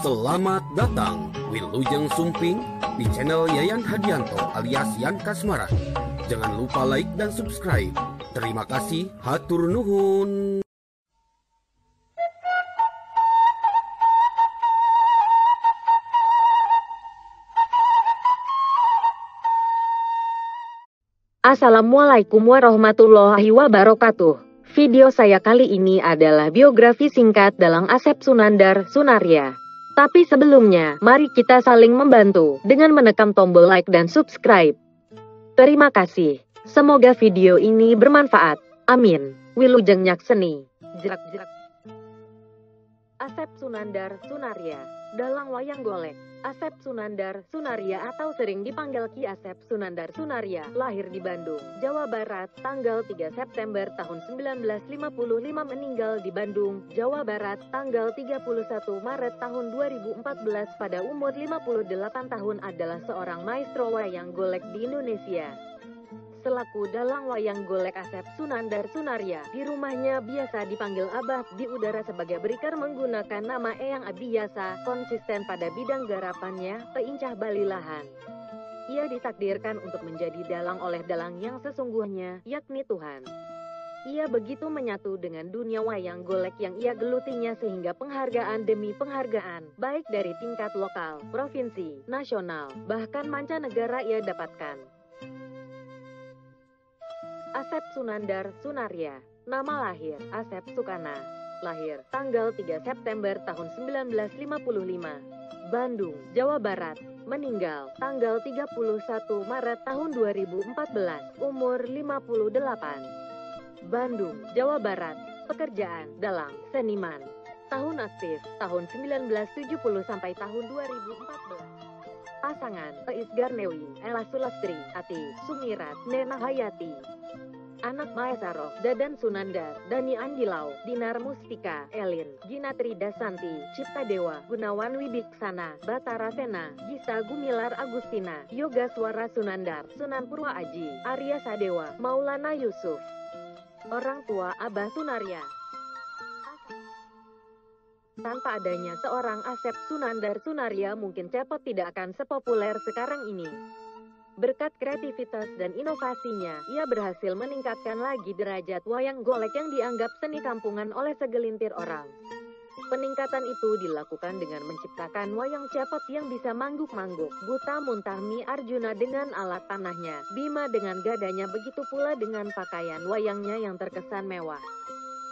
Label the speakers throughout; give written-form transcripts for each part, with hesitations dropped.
Speaker 1: Selamat datang Wilujeng Sumping di channel Yayan Hadianto alias Yan Kasmara. Jangan lupa like dan subscribe. Terima kasih, hatur nuhun.
Speaker 2: Assalamualaikum warahmatullahi wabarakatuh. Video saya kali ini adalah biografi singkat Dalang Asep Sunandar Sunarya. Tapi sebelumnya, mari kita saling membantu dengan menekan tombol like dan subscribe. Terima kasih. Semoga video ini bermanfaat. Amin. Wilujeng Nyakseni. Jerak-jerak. Asep Sunandar Sunarya, dalang wayang golek. Asep Sunandar Sunarya atau sering dipanggil Ki Asep Sunandar Sunarya, lahir di Bandung, Jawa Barat, tanggal 3 September tahun 1955, meninggal di Bandung, Jawa Barat, tanggal 31 Maret tahun 2014 pada umur 58 tahun, adalah seorang maestro wayang golek di Indonesia. Selaku dalang wayang golek Asep Sunandar Sunarya, di rumahnya biasa dipanggil Abah, di udara sebagai Briker menggunakan nama Eyang Abiyasa, konsisten pada bidang garapannya, peincah balilahan. Ia ditakdirkan untuk menjadi dalang oleh dalang yang sesungguhnya, yakni Tuhan. Ia begitu menyatu dengan dunia wayang golek yang ia gelutinya sehingga penghargaan demi penghargaan, baik dari tingkat lokal, provinsi, nasional, bahkan mancanegara ia dapatkan. Asep Sunandar Sunarya, nama lahir, Asep Sukana. Lahir, tanggal 3 September tahun 1955. Bandung, Jawa Barat. Meninggal, tanggal 31 Maret tahun 2014, umur 58. Bandung, Jawa Barat. Pekerjaan, dalang, seniman. Tahun aktif, tahun 1970 sampai tahun 2014. Pasangan, Eis Garnewi, Ella Sulastri, Ati, Sumirat, Nena Hayati. Anak Maesaroh, Dadan Sunandar, Dani Andilau, Dinar Mustika, Elin, Ginatri Dasanti, Cipta Dewa, Gunawan Wibiksana, Batara Sena, Gisa Gumilar Agustina, Yoga Swara Sunandar, Sunan Purwa Aji, Arya Sadewa, Maulana Yusuf. Orang tua Abah Sunarya. Tanpa adanya seorang Asep Sunandar Sunarya, mungkin Cepot tidak akan sepopuler sekarang ini. Berkat kreativitas dan inovasinya, ia berhasil meningkatkan lagi derajat wayang golek yang dianggap seni kampungan oleh segelintir orang. Peningkatan itu dilakukan dengan menciptakan wayang Cepot yang bisa mangguk-mangguk, Buta Muntahmi Arjuna dengan alat panahnya, Bima dengan gadanya, begitu pula dengan pakaian wayangnya yang terkesan mewah.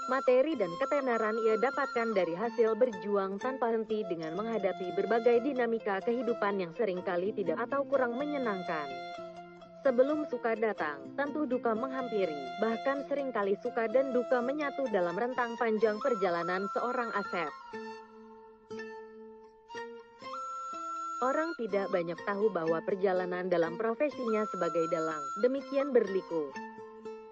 Speaker 2: Materi dan ketenaran ia dapatkan dari hasil berjuang tanpa henti dengan menghadapi berbagai dinamika kehidupan yang seringkali tidak atau kurang menyenangkan. Sebelum suka datang, tentu duka menghampiri, bahkan seringkali suka dan duka menyatu dalam rentang panjang perjalanan seorang Asep. Orang tidak banyak tahu bahwa perjalanan dalam profesinya sebagai dalang demikian berliku.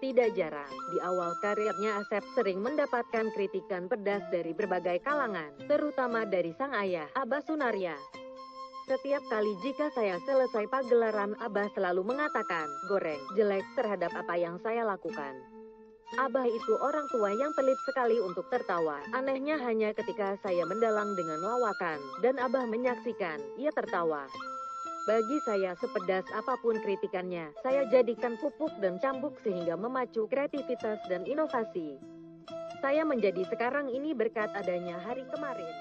Speaker 2: Tidak jarang, di awal karirnya Asep sering mendapatkan kritikan pedas dari berbagai kalangan, terutama dari sang ayah, Abah Sunarya. Setiap kali jika saya selesai pagelaran, Abah selalu mengatakan, "Goreng, jelek," terhadap apa yang saya lakukan. Abah itu orang tua yang pelit sekali untuk tertawa. Anehnya hanya ketika saya mendalang dengan lawakan, dan Abah menyaksikan, ia tertawa. Bagi saya, sepedas apapun kritikannya, saya jadikan pupuk dan cambuk sehingga memacu kreativitas dan inovasi. Saya menjadi sekarang ini berkat adanya hari kemarin.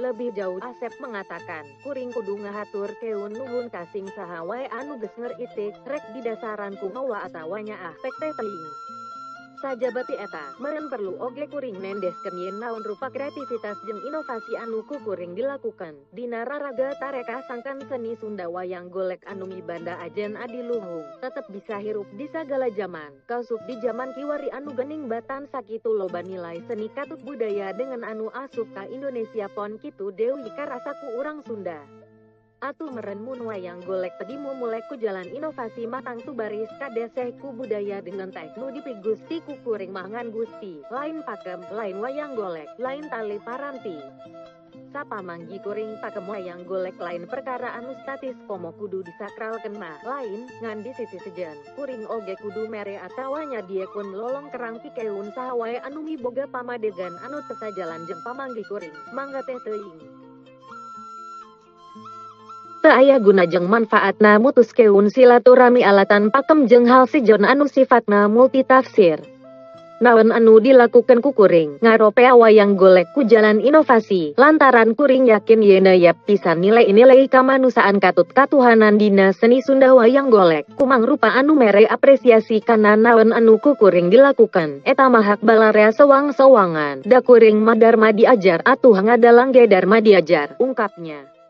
Speaker 2: Lebih jauh, Asep mengatakan, "Kuring kudu ngahatur keun nuhun kasing saha wae anu geus ngeritik, rek di dasaran kumaha atawa nyaah pek teh teuing." Sajabati eta, meureun perlu oge kuring nendeskeun yen naon rupa kreativitas jeung inovasi anu ku kuring dilakukan. Dina raraga tareka sangkan seni Sunda wayang golek anu mibanda ajen adiluhung, tetep bisa hirup di sagala zaman. Kausup di zaman kiwari anu gening batan sakitu loba nilai seni katut budaya dengan anu asup ka Indonesia pon kitu deui karasaku urang Sunda. Atuh meren mun wayang golek tedimu mulai ku jalan inovasi matang tu baris kadeseh ku budaya dengan teh nu dipi Gusti ku kuring mangan Gusti, lain pakem, lain wayang golek, lain tali paranti. Sapa manggi kuring pakem wayang golek lain perkara anu statis komo kudu disakralkeun mah lain ngan di sisi sejen kuring oge kudu mere atawa nyadiekeun lolong kerang pikeun saha wae anu miboga pamadegan anu teu sajalan jeung pamanggi kuring mangga teh teuing teu aya guna jeung manfaatna mutuskeun silaturahmi alatan pakem jeung hal sijon anu sifatna multitafsir. Naon anu dilakukan ku kuring ngaropea wayang golek ku jalan inovasi lantaran kuring yakin yeuna yap pisan nilai-nilai kamanusaan katut katuhanan dina seni Sunda wayang golek kumang rupa anu mere apresiasi kana naon anu ku kuring dilakukan eta mah hak balarea sewang-sewangan da kuring mah Dharma diajar atuh ngadalang ge Dharma diajar ungkapnya.